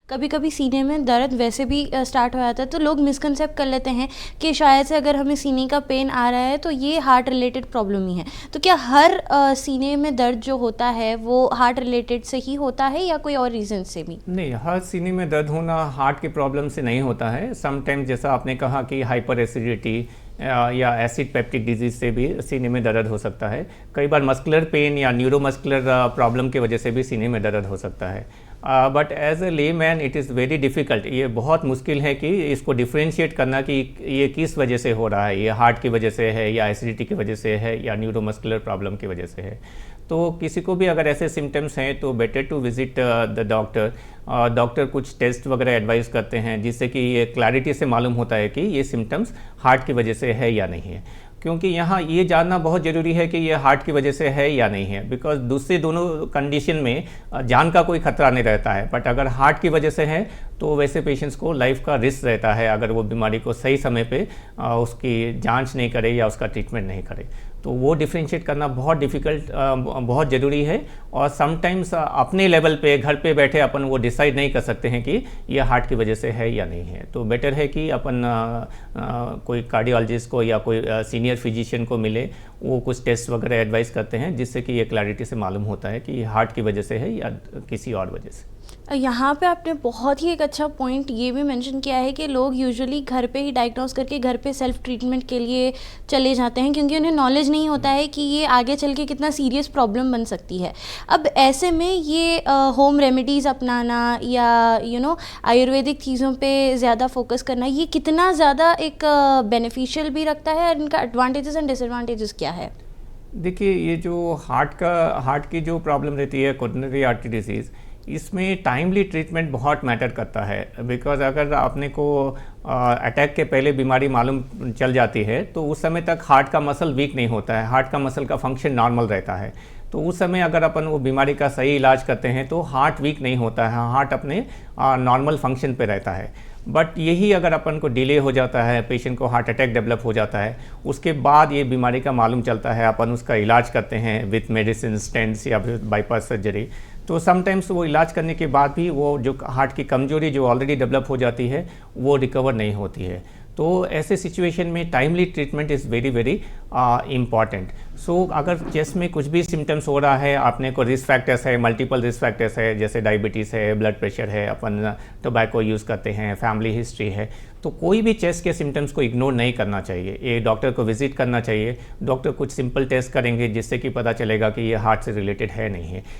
कभी कभी सीने में दर्द वैसे भी स्टार्ट हो जाता है, तो लोग मिसकंसेप्ट कर लेते हैं कि शायद से अगर हमें सीने का पेन आ रहा है तो ये हार्ट रिलेटेड प्रॉब्लम ही है। तो क्या हर सीने में दर्द जो होता है वो हार्ट रिलेटेड से ही होता है या कोई और रीज़न से भी? नहीं, हर सीने में दर्द होना हार्ट की प्रॉब्लम से नहीं होता है। समटाइम्स जैसा आपने कहा कि हाइपर एसिडिटी या एसिड पेप्टिक डिजीज से भी सीने में दर्द हो सकता है। कई बार मस्कुलर पेन या न्यूरोमस्कुलर प्रॉब्लम की वजह से भी सीने में दर्द हो सकता है। बट एज ए ले man it is very difficult, ये बहुत मुश्किल है कि इसको डिफ्रेंशिएट करना कि ये किस वजह से हो रहा है, ये हार्ट की वजह से है या एसिडिटी की वजह से है या न्यूरोमस्कुलर प्रॉब्लम की वजह से है। तो किसी को भी अगर ऐसे सिम्टम्स हैं तो better to visit the doctor. Doctor कुछ टेस्ट वगैरह एडवाइस करते हैं जिससे कि ये क्लैरिटी से मालूम होता है कि ये सिम्टम्स हार्ट की वजह से है या नहीं है। क्योंकि यहाँ ये जानना बहुत ज़रूरी है कि ये हार्ट की वजह से है या नहीं है, बिकॉज दूसरे दोनों कंडीशन में जान का कोई खतरा नहीं रहता है। बट अगर हार्ट की वजह से है तो वैसे पेशेंट्स को लाइफ का रिस्क रहता है अगर वो बीमारी को सही समय पे उसकी जांच नहीं करे या उसका ट्रीटमेंट नहीं करे। तो वो डिफ्रेंशिएट करना बहुत डिफ़िकल्ट, बहुत ज़रूरी है। और समटाइम्स अपने लेवल पे घर पे बैठे अपन वो डिसाइड नहीं कर सकते हैं कि ये हार्ट की वजह से है या नहीं है। तो बेटर है कि अपन कोई कार्डियोलॉजिस्ट को या कोई सीनियर फिजिशियन को मिले, वो कुछ टेस्ट वगैरह एडवाइस करते हैं जिससे कि ये क्लैरिटी से मालूम होता है कि हार्ट की वजह से है या किसी और वजह से। यहाँ पे आपने बहुत ही एक अच्छा पॉइंट ये भी मेंशन किया है कि लोग यूजुअली घर पे ही डायग्नोस करके घर पे सेल्फ ट्रीटमेंट के लिए चले जाते हैं क्योंकि उन्हें नॉलेज नहीं होता है कि ये आगे चल के कितना सीरियस प्रॉब्लम बन सकती है। अब ऐसे में ये होम रेमेडीज़ अपनाना या आयुर्वेदिक चीज़ों पे ज़्यादा फोकस करना, ये कितना ज़्यादा एक बेनिफिशियल भी रखता है और इनका एडवांटेजेस एंड डिसएडवांटेजेस क्या है? देखिए, ये जो हार्ट की जो प्रॉब्लम रहती है, कोरोनरी आर्टरी डिजीज़, इसमें टाइमली ट्रीटमेंट बहुत मैटर करता है। बिकॉज अगर आपने को अटैक के पहले बीमारी मालूम चल जाती है तो उस समय तक हार्ट का मसल वीक नहीं होता है, हार्ट का मसल का फंक्शन नॉर्मल रहता है। तो उस समय अगर अपन वो बीमारी का सही इलाज करते हैं तो हार्ट वीक नहीं होता है, हार्ट अपने नॉर्मल फंक्शन पे रहता है। बट यही अगर अपन को डिले हो जाता है, पेशेंट को हार्ट अटैक डेवलप हो जाता है, उसके बाद ये बीमारी का मालूम चलता है, अपन उसका इलाज करते हैं विथ मेडिसिन, स्टेंट्स या फिर बाईपास सर्जरी। तो समटाइम्स वो इलाज करने के बाद भी वो जो हार्ट की कमजोरी जो ऑलरेडी डेवलप हो जाती है वो रिकवर नहीं होती है। तो ऐसे सिचुएशन में timely treatment is very very important. So अगर चेस्ट में कुछ भी सिम्टम्स हो रहा है, आपने को रिस्क फैक्टर्स है, मल्टीपल रिस्क फैक्टर्स है, जैसे डायबिटीज़ है, ब्लड प्रेशर है, अपन टोबैको यूज़ करते हैं, फैमिली हिस्ट्री है, तो कोई भी चेस्ट के सिम्टम्स को इग्नोर नहीं करना चाहिए। ये डॉक्टर को विजिट करना चाहिए। डॉक्टर कुछ सिंपल टेस्ट करेंगे जिससे कि पता चलेगा कि ये हार्ट से रिलेटेड है नहीं है।